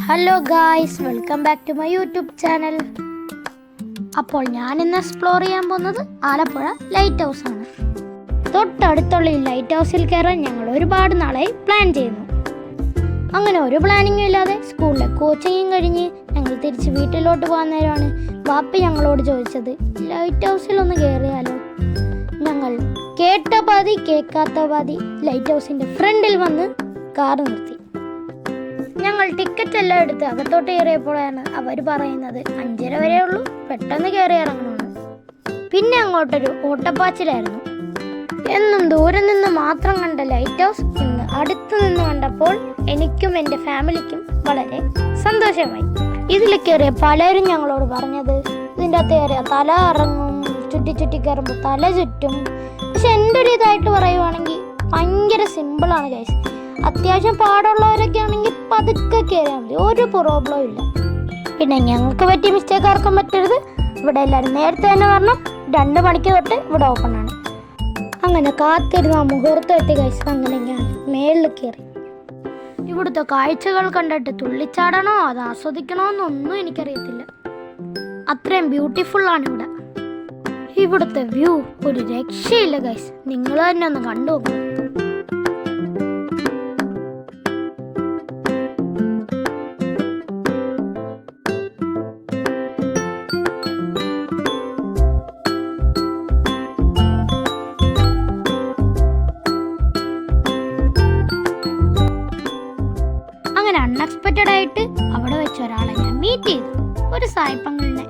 Hello guys, welcome back to my YouTube channel. അപ്പോൾ ഞാൻ ഇന്ന് എക്സ്പ്ലോർ ചെയ്യാൻ പോകുന്നത് ആലപ്പുഴ ലൈറ്റ് ഹൗസ് ആണ്. തൊട്ടടുത്തുള്ള ഈ ലൈറ്റ് ഹൗസിൽ കയറാൻ ഞങ്ങൾ ഒരുപാട് നാളായി പ്ലാൻ ചെയ്യുന്നു. അങ്ങനെ ഒരു പ്ലാനിങ്ങും ഇല്ലാതെ സ്കൂളിലെ കോച്ചിങ്ങും കഴിഞ്ഞ് ഞങ്ങൾ തിരിച്ച് വീട്ടിലോട്ട് പോകാൻ നേരമാണ് വാപ്പി ഞങ്ങളോട് ചോദിച്ചത്, ലൈറ്റ് ഹൗസിൽ ഒന്ന് കയറിയാലോ. ഞങ്ങൾ കേട്ട പാതി കേൾക്കാത്ത പാതി ലൈറ്റ് ഹൗസിൻ്റെ ഫ്രണ്ടിൽ വന്ന് കാർ നിർത്തി. ഞങ്ങൾ ടിക്കറ്റ് എല്ലാം എടുത്ത് അകത്തോട്ട് കയറിയപ്പോഴാണ് അവർ പറയുന്നത് 5:30 വരെ ഉള്ളൂ, പെട്ടെന്ന് കയറി ഇറങ്ങണമെന്ന്. പിന്നെ അങ്ങോട്ടൊരു ഓട്ടപ്പാച്ചിലായിരുന്നു. എന്നും ദൂരെ നിന്ന് മാത്രം കണ്ട ലൈറ്റ് ഹൗസ് ഇന്ന് അടുത്ത് നിന്ന് കണ്ടപ്പോൾ എനിക്കും എൻ്റെ ഫാമിലിക്കും വളരെ സന്തോഷമായി. ഇതിൽ കയറിയ പലരും ഞങ്ങളോട് പറഞ്ഞത് ഇതിൻ്റെ അകത്ത് കയറിയ തല ഇറങ്ങും, ചുറ്റി കയറുമ്പോൾ തല ചുറ്റും. പക്ഷെ എൻ്റെ ഒരു ഇതായിട്ട് പറയുവാണെങ്കിൽ ഭയങ്കര സിമ്പിളാണ് ഗൈസ്. അത്യാവശ്യം പാടുള്ളവരൊക്കെ ആണെങ്കിൽ പതുക്കെ കയറിയാൽ മതി, ഒരു പ്രോബ്ലവും ഇല്ല. പിന്നെ ഞങ്ങൾക്ക് പറ്റിയ മിസ്റ്റേക്ക് ആർക്കും പറ്റരുത്. ഇവിടെ എല്ലാവരും നേരത്തെ തന്നെ പറഞ്ഞു, 2 മണിക്ക് തൊട്ട് ഇവിടെ ഓപ്പൺ ആണ്. അങ്ങനെ കാത്തിരുന്ന മുഹൂർത്തം എത്തി ഗൈസ്. അങ്ങനെ ഞാൻ മേളിൽ കയറി. ഇവിടുത്തെ കാഴ്ചകൾ കണ്ടിട്ട് തുള്ളിച്ചാടണോ അത് ആസ്വദിക്കണോ എന്നൊന്നും എനിക്കറിയത്തില്ല. അത്രയും ബ്യൂട്ടിഫുള്ളാണ് ഇവിടെ. ഇവിടുത്തെ വ്യൂ ഒരു രക്ഷയില്ല ഗൈസ്, നിങ്ങൾ തന്നെ ഒന്ന് കണ്ടു നോക്കണം. അങ്ങനെ അൺഎക്സ്പെക്റ്റഡ് ആയിട്ട് അവിടെ വെച്ച ഒരാളെ ഞാൻ മീറ്റ് ചെയ്തു, ഒരു സായിപ്പങ്ങളിനെ.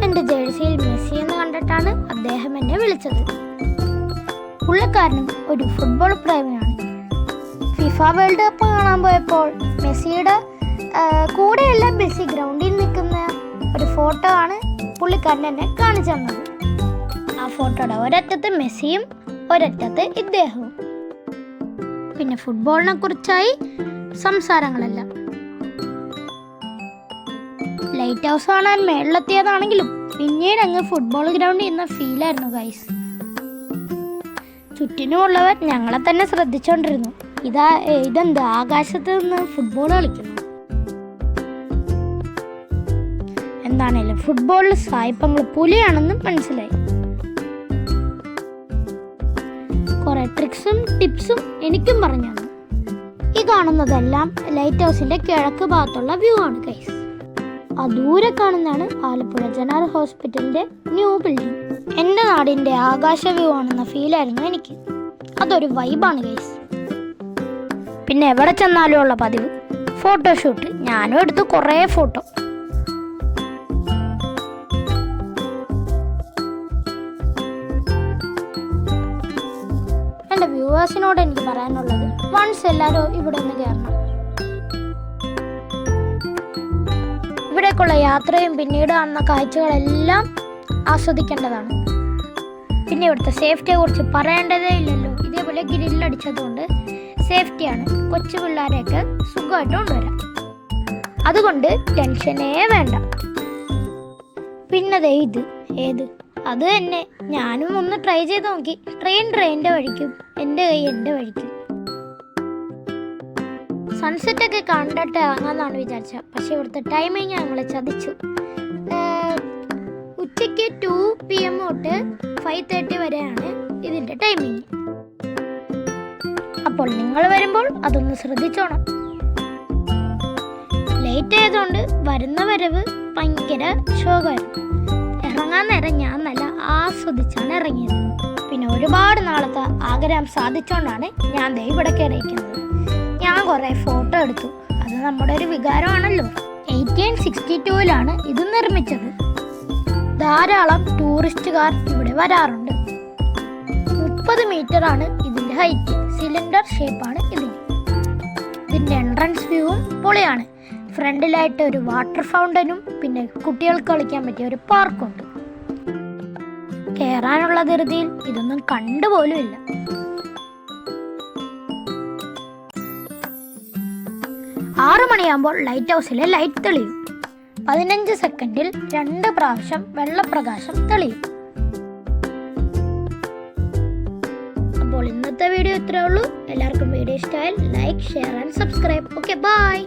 എൻ്റെ ജേഴ്സിയിൽ മെസ്സി എന്ന് കണ്ടിട്ടാണ് അദ്ദേഹം എന്നെ വിളിച്ചത്. പുള്ളിക്കാരനും ഒരു ഫുട്ബോൾ പ്രേമിയാണ്. ഫിഫ വേൾഡ് കപ്പ് കാണാൻ പോയപ്പോൾ മെസ്സിയുടെ കൂടെയല്ല, മെസ്സി ഗ്രൗണ്ടിൽ നിൽക്കുന്ന ഒരു ഫോട്ടോ ആണ് പുള്ളിക്കാരൻ എന്നെ കാണിച്ചു തന്നത്. ആ ഫോട്ടോയുടെ ഒരറ്റത്ത് മെസ്സിയും ഒരറ്റത്ത് ഇദ്ദേഹവും. പിന്നെ ഫുട്ബോളിനെ കുറിച്ചായി സംസാരങ്ങളെല്ലാം. ലൈറ്റ് ഹൗസ് കാണാൻ മേളിലെത്തിയതാണെങ്കിലും പിന്നീട് അങ്ങ് ഫുട്ബോൾ ഗ്രൗണ്ടിൽ ഇന്ന ഫീലായിരുന്നു ഗൈസ്. ചുറ്റിനുമുള്ളവർ ഞങ്ങളെ തന്നെ ശ്രദ്ധിച്ചോണ്ടിരുന്നു. ഇതെന്ത് ആകാശത്ത് നിന്ന് ഫുട്ബോൾ കളിക്കുന്നു. എന്താണേലും ഫുട്ബോളിൽ സായിപ്പങ്ങൾ പുലിയാണെന്നും മനസ്സിലായി. കുറെ ട്രിക്സും ടിപ്സും എനിക്കും പറഞ്ഞു തന്നു. ഈ കാണുന്നതെല്ലാം ലൈറ്റ് ഹൗസിന്റെ കിഴക്ക് ഭാഗത്തുള്ള വ്യൂ ആണ് ഗൈസ്. ആ ദൂരെ കാണുന്നതാണ് ആലപ്പുഴ ജനറൽ ഹോസ്പിറ്റലിന്റെ ന്യൂ ബിൽഡിംഗ്. എൻ്റെ നാടിന്റെ ആകാശ വ്യൂ ആണെന്ന ഫീലായിരുന്നു എനിക്ക്. അതൊരു വൈബാണ് ഗൈസ്. പിന്നെ എവിടെ ചെന്നാലും ഉള്ള പതിവ് ഫോട്ടോഷൂട്ട്. ഞാനും എടുത്തു കുറേ ഫോട്ടോ. എൻ്റെ വ്യൂവേഴ്സിനോട് എനിക്ക് പറയാനുള്ളത്, വൺസ് എല്ലാവരും ഇവിടെ ഒന്ന് കയറണം. ഇവിടേക്കുള്ള യാത്രയും പിന്നീട് കാണുന്ന കാഴ്ചകളെല്ലാം ആസ്വദിക്കേണ്ടതാണ്. പിന്നെ ഇവിടുത്തെ സേഫ്റ്റിയെ കുറിച്ച് പറയേണ്ടതേ ഇല്ലല്ലോ. ഇതേപോലെ ഗ്രില്ലടിച്ചതുകൊണ്ട് സേഫ്റ്റിയാണ്. കൊച്ചു പിള്ളേരെയൊക്കെ സുഖമായിട്ട് കൊണ്ടുവരാം. അതുകൊണ്ട് ടെൻഷനേ വേണ്ട. പിന്നെ ഏത് അത് തന്നെ ഞാനും ഒന്ന് ട്രൈ ചെയ്ത് നോക്കി. ട്രെയിൻ്റെ വഴിക്കും എൻ്റെ കൈ എൻ്റെ വഴിക്കും. സൺസെറ്റ് ഒക്കെ കണ്ടിട്ട് ഇറങ്ങാമെന്നാണ് വിചാരിച്ചത്. പക്ഷെ ഇവിടുത്തെ ടൈമിങ് ഞങ്ങളെ ചതിച്ചു. ഉച്ചയ്ക്ക് 2 PM തൊട്ട് 5:30 വരെയാണ് ഇതിൻ്റെ ടൈമിങ്. അപ്പോൾ നിങ്ങൾ വരുമ്പോൾ അതൊന്ന് ശ്രദ്ധിച്ചോണം. ലേറ്റ് ആയതുകൊണ്ട് വരുന്ന വരവ് ഭയങ്കര ശോകമായിരുന്നു. ഇറങ്ങാൻ നേരം ഞാൻ നല്ല ആസ്വദിച്ചാണ് ഇറങ്ങിയത്. പിന്നെ ഒരുപാട് നാളത്തെ ആഗ്രഹം സാധിച്ചുകൊണ്ടാണ് ഞാൻ ഇവിടെ കയറിയിരിക്കുന്നത്. ഞാൻ കുറേ ഫോട്ടോ എടുത്തു. അത് നമ്മുടെ ഒരു വികാരമാണല്ലോ. 1862 ഇത് നിർമ്മിച്ചത്. ധാരാളം ടൂറിസ്റ്റുകാർ ഇവിടെ വരാറുണ്ട്. 30 മീറ്ററാണ് ഇതിൻ്റെ ഹൈറ്റ്. സിലിണ്ടർ ഷേപ്പാണ് ഇതിന്. ഇതിൻ്റെ എൻട്രൻസ് വ്യൂവും പൊളിയാണ്. ഫ്രണ്ടിലായിട്ട് ഒരു വാട്ടർ ഫൗണ്ടനും പിന്നെ കുട്ടികൾക്ക് കളിക്കാൻ പറ്റിയ ഒരു പാർക്കുണ്ട്. കയറാനുള്ള ധൃതിയിൽ ഇതൊന്നും കണ്ടുപോലും ഇല്ല. ആറ് മണിയാകുമ്പോൾ ലൈറ്റ് ഹൗസിലെ ലൈറ്റ് തെളിയും. 15 സെക്കൻഡിൽ 2 പ്രാവശ്യം വെള്ളപ്രകാശം തെളിയും. അപ്പോൾ ഇന്നത്തെ വീഡിയോ ഇത്രയേ ഉള്ളൂ. എല്ലാവർക്കും വീഡിയോ ഇഷ്ടമായാൽ like, share and subscribe. Okay, by.